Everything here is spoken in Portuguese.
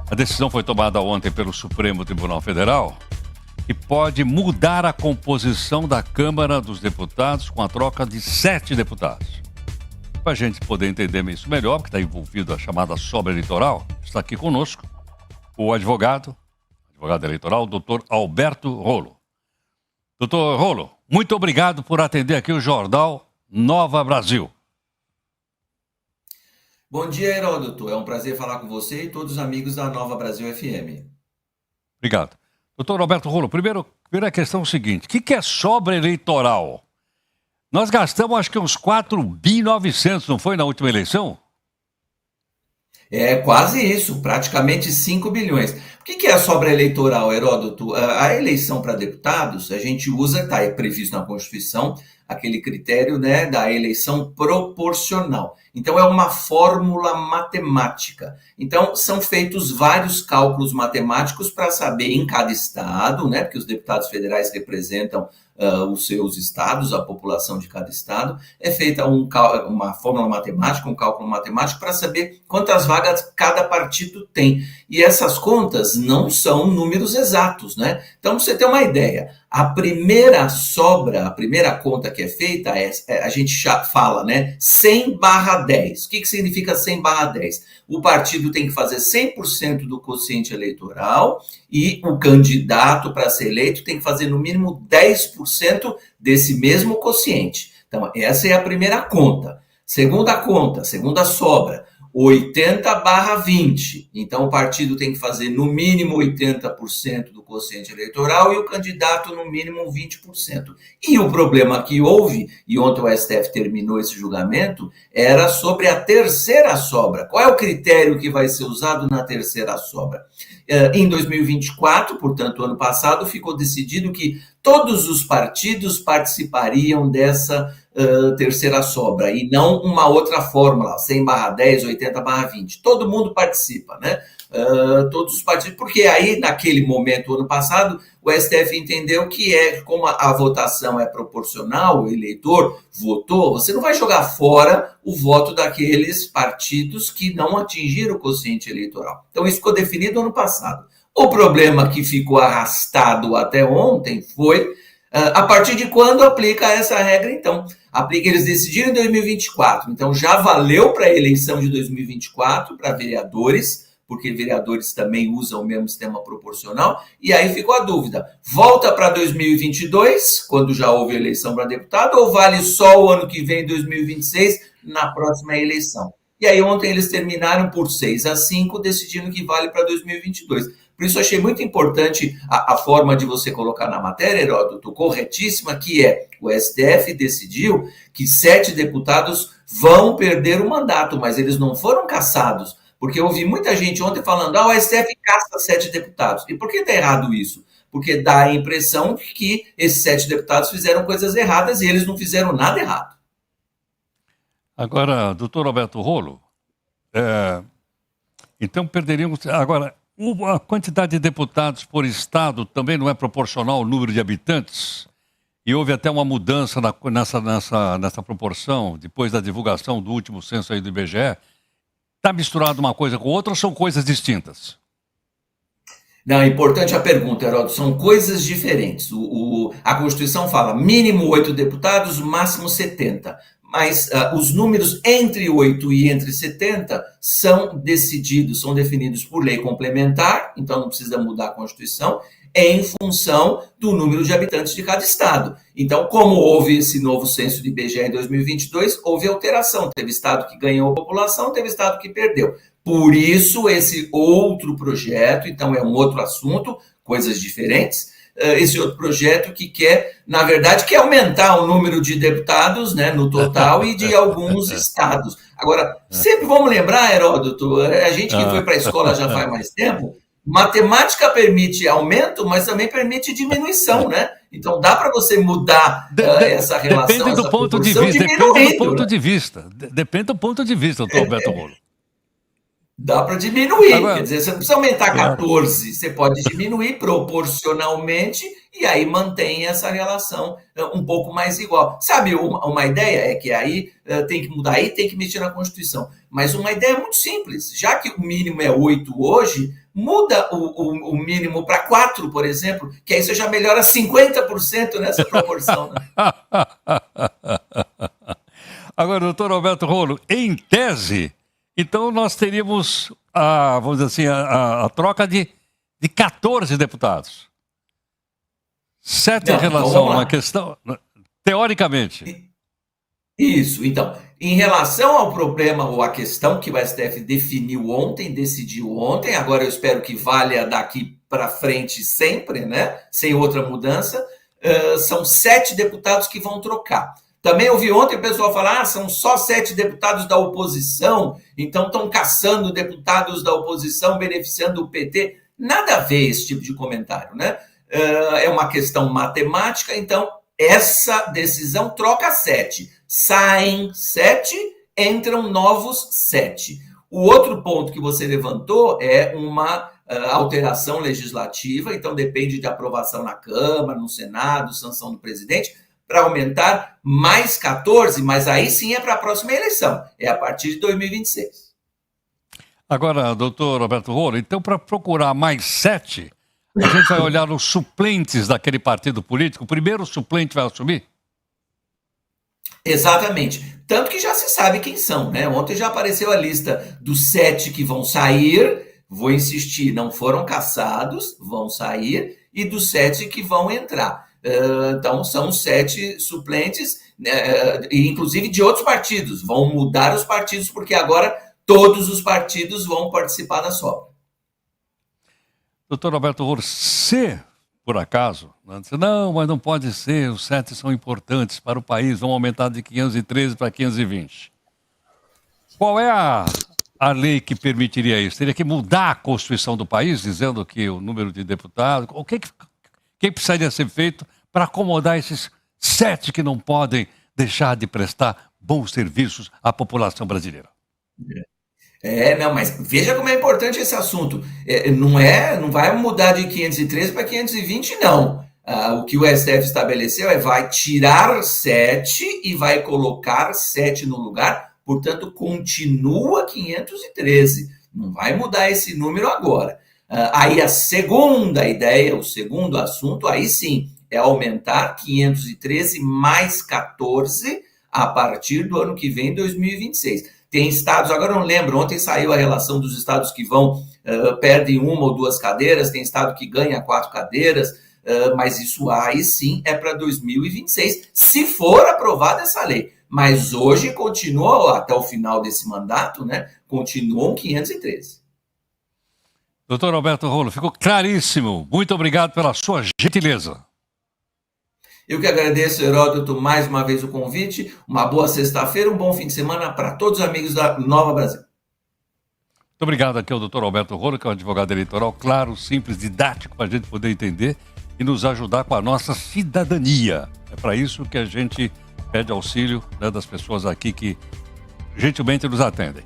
A decisão foi tomada ontem pelo Supremo Tribunal Federal e pode mudar a composição da Câmara dos Deputados com a troca de 7 deputados. Para a gente poder entender isso melhor, porque está envolvido a chamada sobra eleitoral, está aqui conosco o advogado eleitoral, doutor Alberto Rolo. Doutor Rolo, muito obrigado por atender aqui o Jornal Nova Brasil. Bom dia, Heródoto. É um prazer falar com você e todos os amigos da Nova Brasil FM. Obrigado. Doutor Alberto Rolo, primeira questão é o seguinte: o que é sobra eleitoral? Nós gastamos acho que uns 4.900, não foi, na última eleição? É quase isso, praticamente 5 bilhões. O que é a sobra eleitoral, Heródoto? A eleição para deputados, a gente usa, está previsto na Constituição, aquele critério, né, da eleição proporcional. Então, é uma fórmula matemática. Então, são feitos vários cálculos matemáticos para saber em cada estado, né, porque os deputados federais representam os seus estados, a população de cada estado, é feita uma fórmula matemática, um cálculo matemático para saber quantas vagas cada partido tem. E essas contas não são números exatos, né? Então, pra você ter uma ideia, a primeira sobra, a primeira conta que é feita, a gente fala, né, 100/10. O que significa 100/10? O partido tem que fazer 100% do quociente eleitoral e o candidato para ser eleito tem que fazer no mínimo 10% desse mesmo quociente. Então, essa é a primeira conta. Segunda sobra, 80/20. Então, o partido tem que fazer no mínimo 80% do quociente eleitoral e o candidato no mínimo 20%. E o problema que houve, e ontem o STF terminou esse julgamento, era sobre a terceira sobra. Qual é o critério que vai ser usado na terceira sobra? Em 2024, portanto, ano passado, ficou decidido que todos os partidos participariam dessa terceira sobra, e não uma outra fórmula, 100/10, 80/20. Todo mundo participa, né? Todos os partidos, porque aí, naquele momento, ano passado, o STF entendeu que como a votação é proporcional, o eleitor votou, você não vai jogar fora o voto daqueles partidos que não atingiram o quociente eleitoral. Então, isso ficou definido ano passado. O problema que ficou arrastado até ontem foi a partir de quando aplica essa regra, então. Eles decidiram em 2024, então já valeu para a eleição de 2024, para vereadores, porque vereadores também usam o mesmo sistema proporcional, e aí ficou a dúvida, volta para 2022, quando já houve eleição para deputado, ou vale só o ano que vem, 2026, na próxima eleição? E aí ontem eles terminaram por 6-5, decidindo que vale para 2022. Por isso, achei muito importante a forma de você colocar na matéria, Heródoto, corretíssima, que o STF decidiu que 7 deputados vão perder o mandato, mas eles não foram cassados, porque eu ouvi muita gente ontem falando, o STF caça 7 deputados. E por que está errado isso? Porque dá a impressão de que esses 7 deputados fizeram coisas erradas e eles não fizeram nada errado. Agora, doutor Alberto Rolo, então perderíamos... Agora, a quantidade de deputados por estado também não é proporcional ao número de habitantes? E houve até uma mudança nessa proporção, depois da divulgação do último censo aí do IBGE. Está misturado uma coisa com outra ou são coisas distintas? Não, é importante a pergunta, Heródoto. São coisas diferentes. A Constituição fala mínimo 8 deputados, máximo 70. Mas os números entre 8 e entre 70 são definidos por lei complementar, então não precisa mudar a Constituição, em função do número de habitantes de cada estado. Então, como houve esse novo censo de IBGE em 2022, houve alteração. Teve estado que ganhou população, teve estado que perdeu. Por isso, esse outro projeto, então é um outro assunto, coisas diferentes, esse outro projeto que quer, na verdade, quer aumentar o número de deputados, né, no total e de alguns estados. Agora, sempre vamos lembrar, Heródoto, a gente que foi para a escola já faz mais tempo, matemática permite aumento, mas também permite diminuição, né? Então dá para você mudar essa relação, depende do ponto de vista, depende do ponto de vista, doutor Alberto Rolo. Dá para diminuir, Agora, quer dizer, você não precisa aumentar claro. 14, você pode diminuir proporcionalmente e aí mantém essa relação um pouco mais igual. Sabe, uma ideia é que aí tem que mudar, aí tem que mexer na Constituição. Mas uma ideia muito simples, já que o mínimo é 8 hoje, muda o mínimo para 4, por exemplo, que aí você já melhora 50% nessa proporção. Né? Agora, doutor Roberto Rolo, em tese, então nós teríamos, vamos dizer assim, a troca de 14 deputados. 7 em Não, então relação vamos a uma lá. questão, teoricamente. Isso, então, em relação ao problema ou à questão que o STF definiu ontem, decidiu ontem, agora eu espero que valha daqui para frente sempre, né? Sem outra mudança, são 7 deputados que vão trocar. Também ouvi ontem o pessoal falar, são só 7 deputados da oposição, então estão caçando deputados da oposição, beneficiando o PT. Nada a ver esse tipo de comentário, né? É uma questão matemática, então essa decisão troca 7. Saem 7, entram novos 7. O outro ponto que você levantou é uma alteração legislativa, então depende de aprovação na Câmara, no Senado, sanção do presidente, para aumentar mais 14, mas aí sim é para a próxima eleição, é a partir de 2026. Agora, doutor Roberto Rolo, então para procurar mais 7, a gente vai olhar os suplentes daquele partido político, o primeiro suplente vai assumir? Exatamente. Tanto que já se sabe quem são, né? Ontem já apareceu a lista dos 7 que vão sair, vou insistir, não foram caçados, vão sair, e dos 7 que vão entrar. Então, são 7 suplentes, inclusive de outros partidos. Vão mudar os partidos, porque agora todos os partidos vão participar da sobra. Doutor Roberto Rolo, se por acaso, não, mas não pode ser, os 7 são importantes para o país, vão aumentar de 513 para 520. Qual é a lei que permitiria isso? Teria que mudar a Constituição do país, dizendo que o número de deputados... O que precisaria ser feito para acomodar esses 7 que não podem deixar de prestar bons serviços à população brasileira? Não, mas veja como é importante esse assunto. Não vai mudar de 513 para 520, não. O que o STF estabeleceu vai tirar 7 e vai colocar 7 no lugar, portanto, continua 513. Não vai mudar esse número agora. Aí a segunda ideia, o segundo assunto, aí sim, é aumentar 513 mais 14 a partir do ano que vem, 2026. Tem estados, agora eu não lembro, ontem saiu a relação dos estados que perdem 1 ou 2 cadeiras, tem estado que ganha 4 cadeiras, mas isso aí sim é para 2026, se for aprovada essa lei. Mas hoje continua, até o final desse mandato, né, continuam 513. Doutor Roberto Rolo, ficou claríssimo. Muito obrigado pela sua gentileza. Eu que agradeço, Heródoto, mais uma vez o convite. Uma boa sexta-feira, um bom fim de semana para todos os amigos da Nova Brasil. Muito obrigado aqui ao doutor Roberto Rolo, que é um advogado eleitoral claro, simples, didático, para a gente poder entender e nos ajudar com a nossa cidadania. É para isso que a gente pede auxílio, né, das pessoas aqui que gentilmente nos atendem.